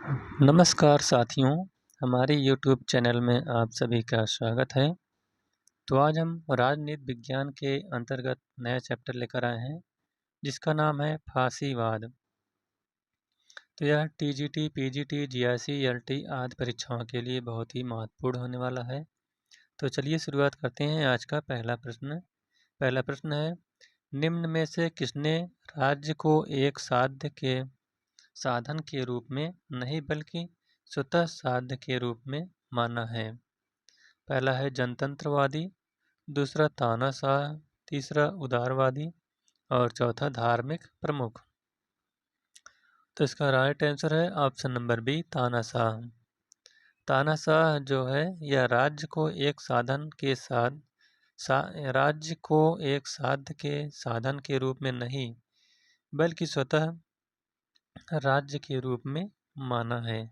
नमस्कार साथियों, हमारे YouTube चैनल में आप सभी का स्वागत है। तो आज हम राजनीति विज्ञान के अंतर्गत नया चैप्टर लेकर आए हैं, जिसका नाम है फांसीवाद। तो यह TGT, PGT, GRC, LT आदि परीक्षाओं के लिए बहुत ही महत्वपूर्ण होने वाला है। तो चलिए शुरुआत करते हैं। आज का पहला प्रश्न है, निम्न में से किसने राज्य को एक साधन के रूप में नहीं बल्कि स्वतः साध्य के रूप में माना है? पहला है जनतंत्रवादी, दूसरा तानाशाह, तीसरा उदारवादी और चौथा धार्मिक प्रमुख। तो इसका राइट आंसर है ऑप्शन नंबर बी, तानाशाह। तानाशाह जो है यह राज्य को एक साध्य के साधन के रूप में नहीं बल्कि स्वतः राज्य के रूप में माना है।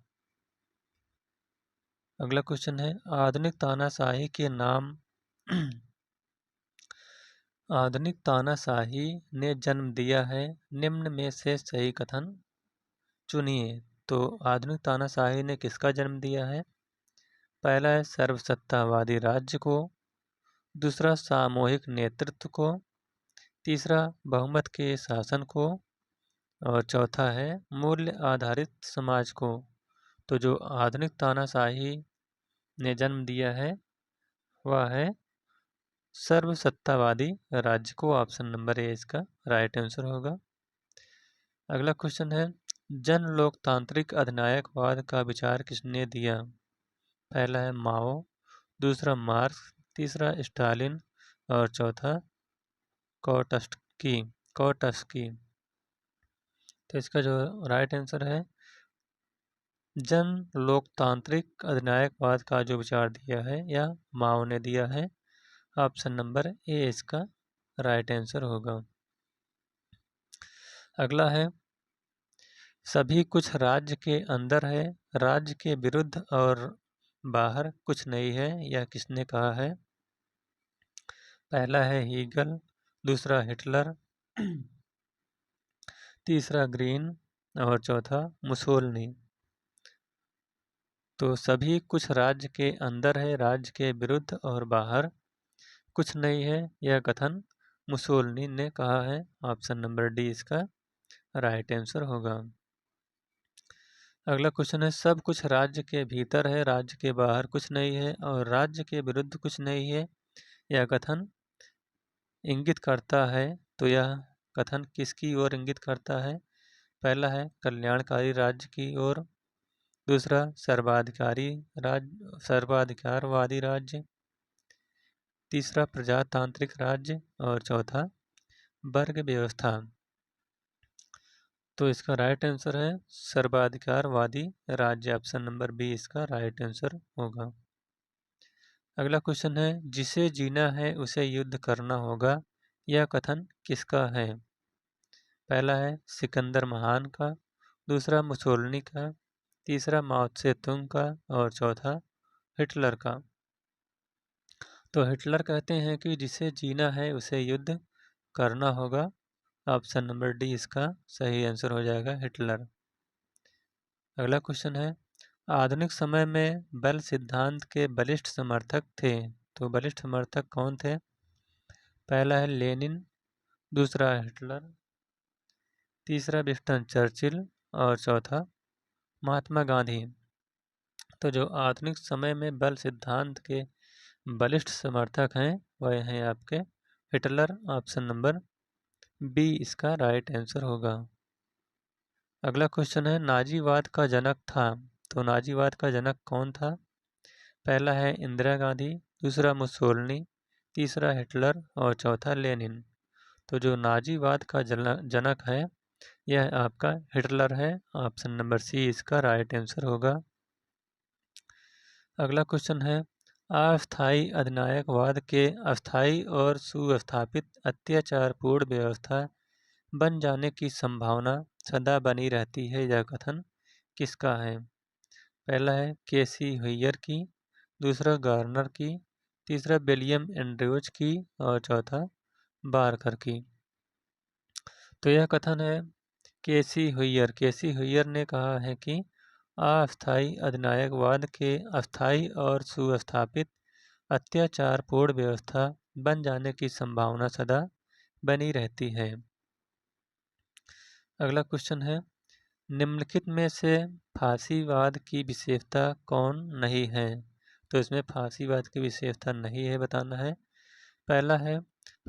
अगला क्वेश्चन है, आधुनिक तानाशाही के नाम आधुनिक तानाशाही ने जन्म दिया है, निम्न में से सही कथन चुनिए। तो आधुनिक तानाशाही ने किसका जन्म दिया है? पहला है सर्वसत्तावादी राज्य को, दूसरा सामूहिक नेतृत्व को, तीसरा बहुमत के शासन को और चौथा है मूल्य आधारित समाज को। तो जो आधुनिक तानाशाही ने जन्म दिया है वह है सर्वसत्तावादी राज्य को। ऑप्शन नंबर ए इसका राइट आंसर होगा। अगला क्वेश्चन है, जन लोकतांत्रिक अधिनायकवाद का विचार किसने दिया? पहला है माओ, दूसरा मार्क्स, तीसरा स्टालिन और चौथा कोटस्की। तो इसका जो राइट आंसर है, जन लोकतांत्रिक अधिनायकवाद का जो विचार दिया है यह माओ ने दिया है। ऑप्शन नंबर ए इसका राइट आंसर होगा। अगला है, सभी कुछ राज्य के अंदर है, राज्य के विरुद्ध और बाहर कुछ नहीं है, यह किसने कहा है? पहला है हीगल, दूसरा हिटलर, तीसरा ग्रीन और चौथा मुसोलिनी। तो सभी कुछ राज्य के अंदर है, राज्य के विरुद्ध और बाहर कुछ नहीं है, यह कथन मुसोलिनी ने कहा है। ऑप्शन नंबर डी इसका राइट आंसर होगा। अगला क्वेश्चन है, सब कुछ राज्य के भीतर है, राज्य के बाहर कुछ नहीं है और राज्य के विरुद्ध कुछ नहीं है, यह कथन इंगित करता है। तो यह कथन किसकी ओर इंगित करता है? पहला है कल्याणकारी राज्य की ओर, दूसरा सर्वाधिकारवादी राज्य, तीसरा प्रजातांत्रिक राज्य और चौथा वर्ग व्यवस्था। तो इसका राइट आंसर है सर्वाधिकारवादी राज्य। ऑप्शन नंबर बी इसका राइट आंसर होगा। अगला क्वेश्चन है, जिसे जीना है उसे युद्ध करना होगा, यह कथन किसका है? पहला है सिकंदर महान का, दूसरा मुसोलिनी का, तीसरा माओ त्से तुंग का और चौथा हिटलर का। तो हिटलर कहते हैं कि जिसे जीना है उसे युद्ध करना होगा। ऑप्शन नंबर डी इसका सही आंसर हो जाएगा, हिटलर। अगला क्वेश्चन है, आधुनिक समय में बल सिद्धांत के बलिष्ठ समर्थक थे। तो बलिष्ठ समर्थक कौन थे? पहला है लेनिन, दूसरा हिटलर, तीसरा विंस्टन चर्चिल और चौथा महात्मा गांधी। तो जो आधुनिक समय में बल सिद्धांत के बलिष्ठ समर्थक हैं वह हैं आपके हिटलर। ऑप्शन नंबर बी इसका राइट आंसर होगा। अगला क्वेश्चन है, नाजीवाद का जनक था। तो नाजीवाद का जनक कौन था? पहला है इंदिरा गांधी, दूसरा मुसोलिनी, तीसरा हिटलर और चौथा लेनिन। तो जो नाजीवाद का जनक है यह आपका हिटलर है। ऑप्शन नंबर सी इसका राइट आंसर होगा। अगला क्वेश्चन है, अस्थायी अधिनायकवाद के अस्थायी और सुस्थापित अत्याचारपूर्ण व्यवस्था बन जाने की संभावना सदा बनी रहती है, यह कथन किसका है? पहला है केसी हुइयर की, दूसरा गार्नर की, तीसरा विलियम एंड्रयूज की और चौथा बारकर की। तो यह कथन है केसी हुइयर ने कहा है कि अस्थायी अधिनायकवाद के अस्थायी और सुस्थापित अत्याचारपूर्ण व्यवस्था बन जाने की संभावना सदा बनी रहती है। अगला क्वेश्चन है, निम्नलिखित में से फांसीवाद की विशेषता कौन नहीं है? तो इसमें फांसीवाद की विशेषता नहीं है बताना है। पहला है,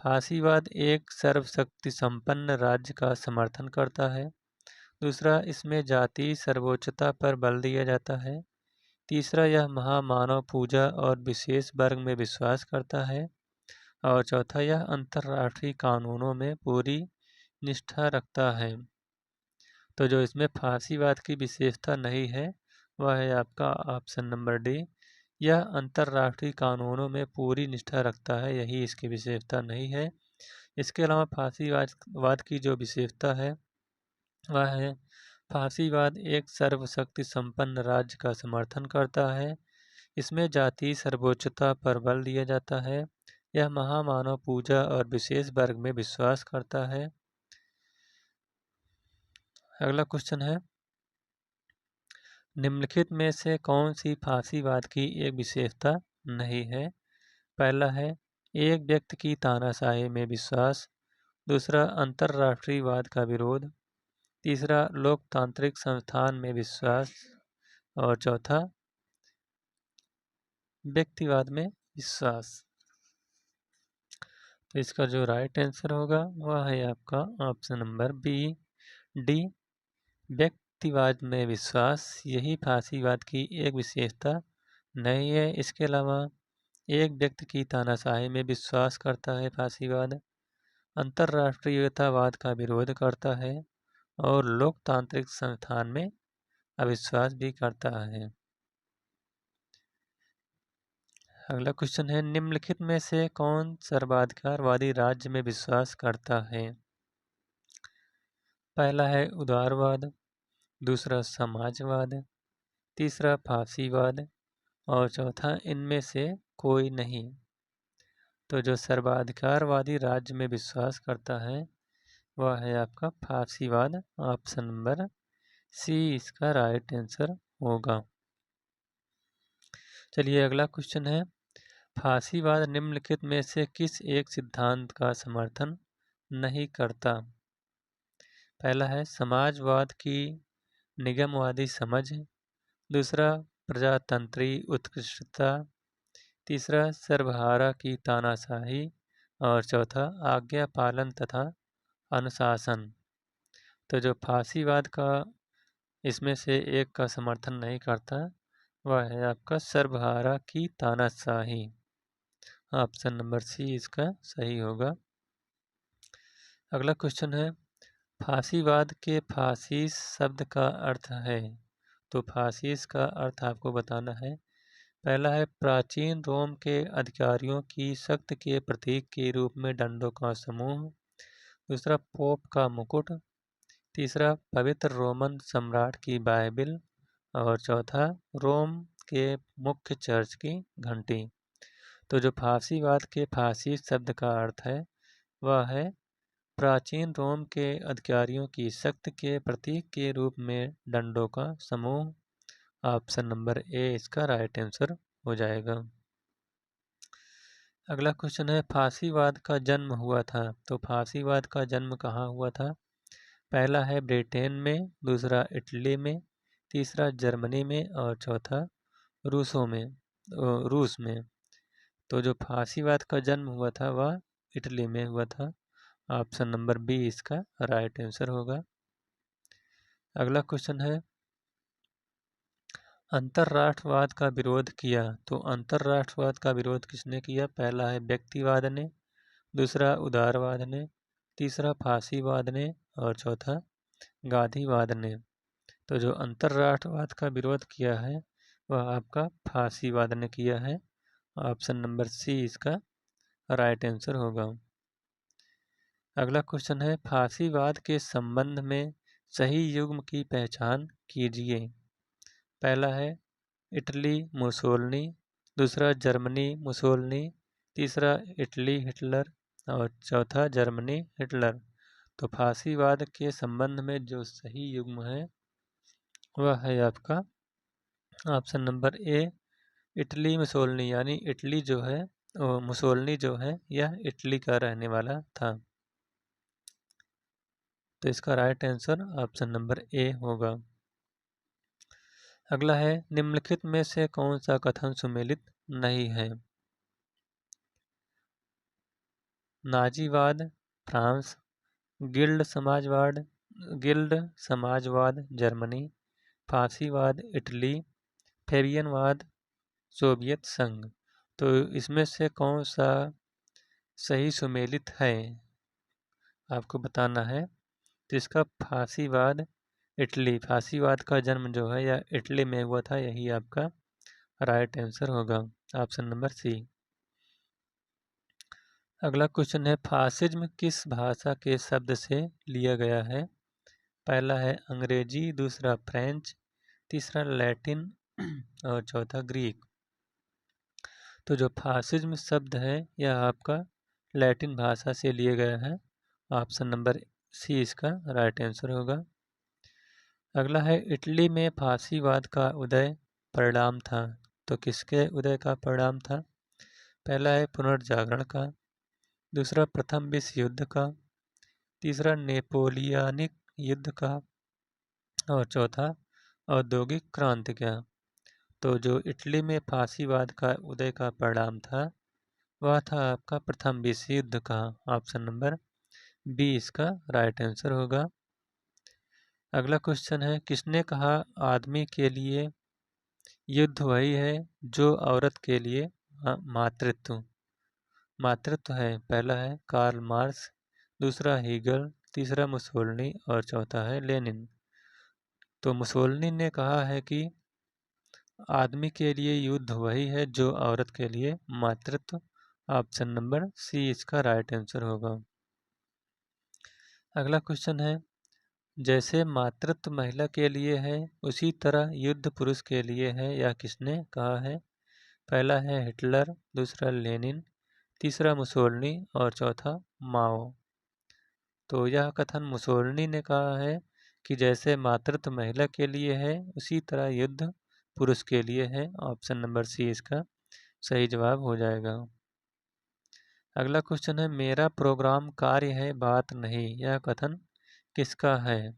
फांसीवाद एक सर्वशक्ति संपन्न राज्य का समर्थन करता है। दूसरा, इसमें जातीय सर्वोच्चता पर बल दिया जाता है। तीसरा, यह महामानव पूजा और विशेष वर्ग में विश्वास करता है। और चौथा, यह अंतर्राष्ट्रीय कानूनों में पूरी निष्ठा रखता है। तो जो इसमें फांसीवाद की विशेषता नहीं है वह है आपका ऑप्शन नंबर डी, यह अंतर्राष्ट्रीय कानूनों में पूरी निष्ठा रखता है, यही इसकी विशेषता नहीं है। इसके अलावा फांसीवाद की जो विशेषता है वह है, फांसीवाद एक सर्वशक्ति संपन्न राज्य का समर्थन करता है। इसमें जातीय सर्वोच्चता पर बल दिया जाता है। यह महामानव पूजा और विशेष वर्ग में विश्वास करता है। अगला क्वेश्चन है, निम्नलिखित में से कौन सी फांसीवाद की एक विशेषता नहीं है? पहला है, एक व्यक्ति की तानाशाही में विश्वास। दूसरा, अंतर्राष्ट्रीयवाद का विरोध। तीसरा, लोकतांत्रिक संस्थान में विश्वास। और चौथा, व्यक्तिवाद में विश्वास। तो इसका जो राइट आंसर होगा वह है आपका ऑप्शन नंबर बी, डी, व्यक्तिवाद में विश्वास। यही फांसीवाद की एक विशेषता नहीं है। इसके अलावा एक व्यक्ति की तानाशाही में विश्वास करता है फांसीवाद, अंतर्राष्ट्रीयतावाद का विरोध करता है और लोकतांत्रिक संस्थान में अविश्वास भी करता है। अगला क्वेश्चन है, निम्नलिखित में से कौन सर्वाधिकारवादी राज्य में विश्वास करता है? पहला है उदारवाद, दूसरा समाजवाद, तीसरा फांसीवाद और चौथा इनमें से कोई नहीं। तो जो सर्वाधिकारवादी राज्य में विश्वास करता है वह है आपका फांसीवाद, ऑप्शन नंबर सी इसका राइट आंसर होगा। चलिए अगला क्वेश्चन है, फांसीवाद निम्नलिखित में से किस एक सिद्धांत का समर्थन नहीं करता? पहला है समाजवाद की निगमवादी समझ। दूसरा, प्रजातंत्री उत्कृष्टता। तीसरा, सर्वहारा की तानाशाही। और चौथा, आज्ञा पालन तथा अनुशासन। तो जो फांसीवाद का इसमें से एक का समर्थन नहीं करता वह है आपका सर्वहारा की तानाशाही, ऑप्शन नंबर सी इसका सही होगा। अगला क्वेश्चन है, फांसीवाद के फासीस शब्द का अर्थ है? तो फासीस का अर्थ आपको बताना है। पहला है, प्राचीन रोम के अधिकारियों की शक्ति के प्रतीक के रूप में डंडों का समूह। दूसरा, पोप का मुकुट। तीसरा, पवित्र रोमन सम्राट की बाइबिल। और चौथा, रोम के मुख्य चर्च की घंटी। तो जो फांसीवाद के फासीस शब्द का अर्थ है वह है, प्राचीन रोम के अधिकारियों की शक्ति के प्रतीक के रूप में डंडों का समूह। ऑप्शन नंबर ए इसका राइट आंसर हो जाएगा। अगला क्वेश्चन है, फांसीवाद का जन्म हुआ था? तो फांसीवाद का जन्म कहाँ हुआ था? पहला है ब्रिटेन में, दूसरा इटली में, तीसरा जर्मनी में और चौथा रूस में। तो जो फांसीवाद का जन्म हुआ था वह इटली में हुआ था। ऑप्शन नंबर बी इसका राइट आंसर होगा। अगला क्वेश्चन है, अंतर्राष्ट्रवाद का विरोध किया? तो अंतर्राष्ट्रवाद का विरोध किसने किया? पहला है व्यक्तिवाद ने, दूसरा उदारवाद ने, तीसरा फांसीवाद ने और चौथा गांधीवाद ने। तो जो अंतर्राष्ट्रवाद का विरोध किया है वह आपका फांसीवाद ने किया है। ऑप्शन नंबर सी इसका राइट आंसर होगा। अगला क्वेश्चन है, फांसीवाद के संबंध में सही युग्म की पहचान कीजिए। पहला है इटली मुसोलिनी, दूसरा जर्मनी मुसोलिनी, तीसरा इटली हिटलर और चौथा जर्मनी हिटलर। तो फांसीवाद के संबंध में जो सही युग्म है वह है आपका option number A Italy Mussolini, यानी इटली जो है मुसोलिनी जो है यह इटली का रहने वाला था। तो इसका right answer option number A होगा। अगला है निम्नलिखित में से कौन सा कथन सुमेलित नहीं है? नाजीवाद फ्रांस, गिल्ड समाजवाद जर्मनी, फांसीवाद इटली, फेबियनवाद सोवियत संघ। तो इसमें से कौन सा सही सुमेलित है आपको बताना है। तो इसका फांसीवाद इटली, फांसीवाद का जन्म जो है यह इटली में हुआ था, यही आपका राइट आंसर होगा, ऑप्शन नंबर सी। अगला क्वेश्चन है फासिज्म किस भाषा के शब्द से लिया गया है? पहला है अंग्रेजी, दूसरा फ्रेंच, तीसरा लैटिन और चौथा ग्रीक। तो जो फासिज्म शब्द है यह आपका लैटिन भाषा से लिया गया है, ऑप्शन नंबर सी इसका राइट आंसर होगा। अगला है इटली में फांसीवाद का उदय परिणाम था। तो किसके उदय का परिणाम था? पहला है पुनर्जागरण का, दूसरा प्रथम विश्व युद्ध का, तीसरा नेपोलियनिक युद्ध का और चौथा औद्योगिक क्रांति का। तो जो इटली में फांसीवाद का उदय का परिणाम था वह था आपका प्रथम विश्व युद्ध का, ऑप्शन नंबर बी इसका राइट आंसर होगा। अगला क्वेश्चन है किसने कहा आदमी के लिए युद्ध वही है जो औरत के लिए मातृत्व मातृत्व है? पहला है कार्ल मार्क्स, दूसरा हीगल, तीसरा मुसोलिनी और चौथा है लेनिन। तो मुसोलिनी ने कहा है कि आदमी के लिए युद्ध वही है जो औरत के लिए मातृत्व, ऑप्शन नंबर सी इसका राइट आंसर होगा। अगला क्वेश्चन है जैसे मातृत्व महिला के लिए है उसी तरह युद्ध पुरुष के लिए है, यह किसने कहा है? पहला है हिटलर, दूसरा लेनिन, तीसरा मुसोलिनी और चौथा माओ। तो यह कथन मुसोलिनी ने कहा है कि जैसे मातृत्व महिला के लिए है उसी तरह युद्ध पुरुष के लिए है, ऑप्शन नंबर सी इसका सही जवाब हो जाएगा। अगला क्वेश्चन है मेरा प्रोग्राम कार्य है बात नहीं, यह कथन किसका है?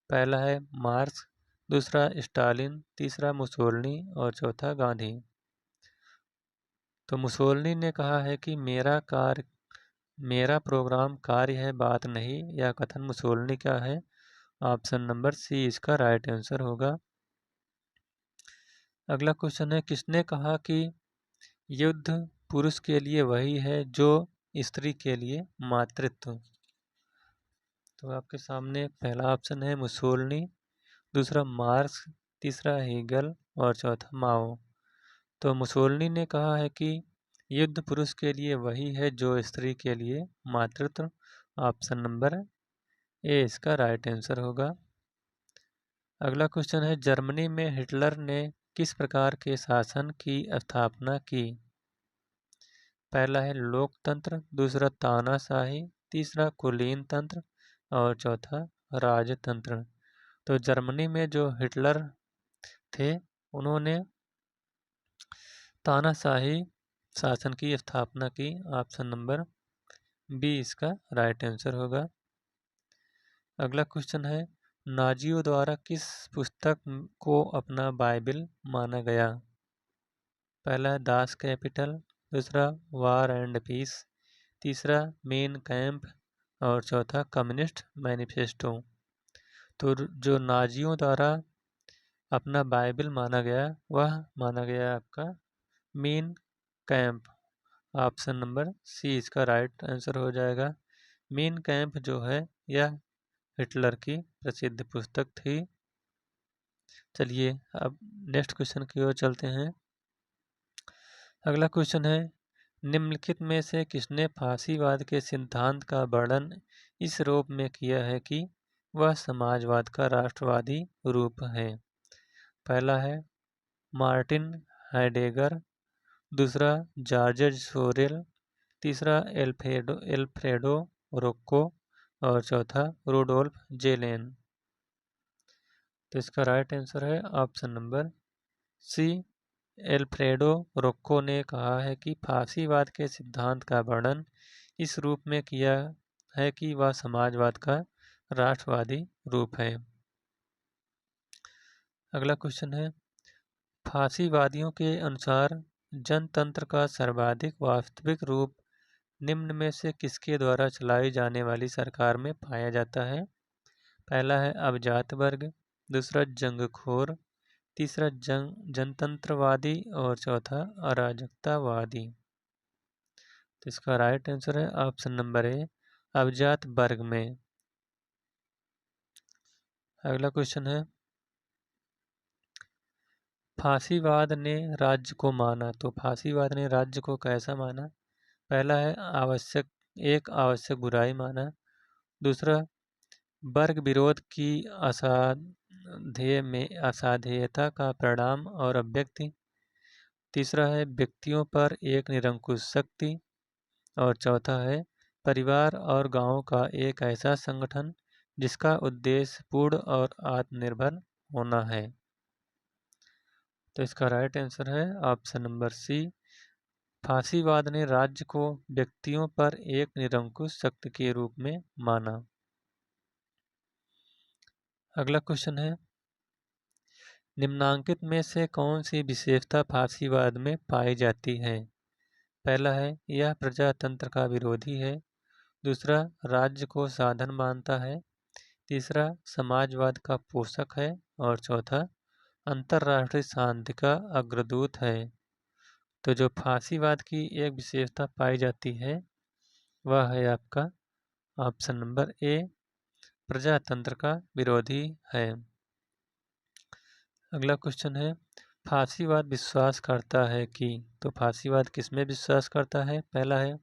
पहला है मार्क्स, दूसरा स्टालिन, तीसरा मुसोलिनी और चौथा गांधी। तो मुसोलिनी ने कहा है कि मेरा प्रोग्राम कार्य है बात नहीं, यह कथन मुसोलिनी का है, ऑप्शन नंबर सी इसका राइट आंसर होगा। अगला क्वेश्चन है किसने कहा कि युद्ध पुरुष के लिए वही है जो स्त्री के लिए मातृत्व? तो आपके सामने पहला ऑप्शन है मुसोलिनी, दूसरा मार्क्स, तीसरा हीगल और चौथा माओ। तो मुसोलिनी ने कहा है कि युद्ध पुरुष के लिए वही है जो स्त्री के लिए मातृत्व, ऑप्शन नंबर ए इसका राइट आंसर होगा। अगला क्वेश्चन है जर्मनी में हिटलर ने किस प्रकार के शासन की स्थापना की? पहला है लोकतंत्र, दूसरा तानाशाही, तीसरा कुलीन तंत्र और चौथा राजतंत्र। तो जर्मनी में जो हिटलर थे उन्होंने तानाशाही शासन की स्थापना की, ऑप्शन नंबर बी इसका राइट आंसर होगा। अगला क्वेश्चन है नाजियों द्वारा किस पुस्तक को अपना बाइबल माना गया? पहला दास कैपिटल, दूसरा वार एंड पीस, तीसरा मेन कैंप और चौथा कम्युनिस्ट मैनिफेस्टो। तो जो नाजियों द्वारा अपना बाइबल माना गया वह माना गया आपका main camp, option number C इसका राइट आंसर हो जाएगा। मेन कैंप जो है यह हिटलर की प्रसिद्ध पुस्तक थी। चलिए अब नेक्स्ट क्वेश्चन की ओर चलते हैं। अगला क्वेश्चन है निम्नलिखित में से किसने फांसीवाद के सिद्धांत का वर्णन इस रूप में किया है कि वह समाजवाद का राष्ट्रवादी रूप है? पहला है मार्टिन हाइडेगर, दूसरा जॉर्ज सोरेल, तीसरा एल्फ्रेडो रोक्को और चौथा रूडोल्फ जेलेन। तो इसका राइट आंसर है ऑप्शन नंबर सी एल्फ्रेडो रोक्को ने कहा है कि फासीवाद के सिद्धांत का वर्णन इस रूप में किया है कि वह समाजवाद का राष्ट्रवादी रूप है। अगला क्वेश्चन है, फासीवादियों के अनुसार जनतंत्र का सर्वाधिक वास्तविक रूप निम्न में से किसके द्वारा चलाई जाने वाली सरकार में पाया जाता है? पहला है अभिजात वर्ग, दूसरा जंगखोर, तीसरा जनतंत्रवादी और चौथा अराजकतावादी। तो इसका राइट आंसर है ऑप्शन नंबर ए, अभिजात वर्ग में। अगला क्वेश्चन है, फासीवाद ने राज्य को माना। तो फासीवाद ने राज्य को कैसा माना? पहला है एक आवश्यक बुराई माना, दूसरा वर्ग विरोध की असाध्यता का परिणाम और अभिव्यक्ति, तीसरा है व्यक्तियों पर एक निरंकुश शक्ति और चौथा है परिवार और गांव का एक ऐसा संगठन जिसका उद्देश्य पूर्ण और आत्मनिर्भर होना है। तो इसका राइट आंसर है ऑप्शन नंबर सी, फासीवाद ने राज्य को व्यक्तियों पर एक निरंकुश शक्ति के रूप में माना। अगला क्वेश्चन है, निम्नांकित में से कौन सी विशेषता फासीवाद में पाई जाती है? पहला है यह प्रजातंत्र का विरोधी है, दूसरा राज्य को साधन मानता है, तीसरा समाजवाद का पोषक है और चौथा अंतर्राष्ट्रीय शांति का अग्रदूत है। तो जो फासीवाद की एक विशेषता पाई जाती है वह है आपका ऑप्शन नंबर ए, प्रजातंत्र का विरोधी है। अगला क्वेश्चन है, फासीवाद विश्वास करता है कि। तो फासीवाद किसमें विश्वास करता है? पहला है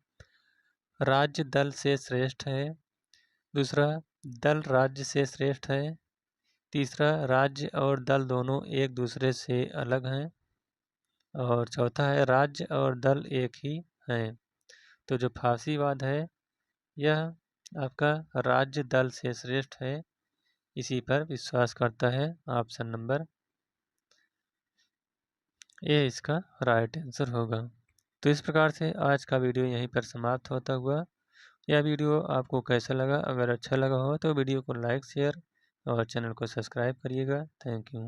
राज्य दल से श्रेष्ठ है, दूसरा दल राज्य से श्रेष्ठ है, तीसरा राज्य और दल दोनों एक दूसरे से अलग हैं और चौथा है राज्य और दल एक ही हैं। तो जो फासीवाद है यह आपका राज्य दल से श्रेष्ठ है, इसी पर विश्वास करता है। ऑप्शन नंबर ए इसका राइट आंसर होगा। तो इस प्रकार से आज का वीडियो यहीं पर समाप्त होता हुआ। यह वीडियो आपको कैसा लगा? अगर अच्छा लगा हो तो वीडियो को लाइक शेयर और चैनल को सब्सक्राइब करिएगा। Thank you.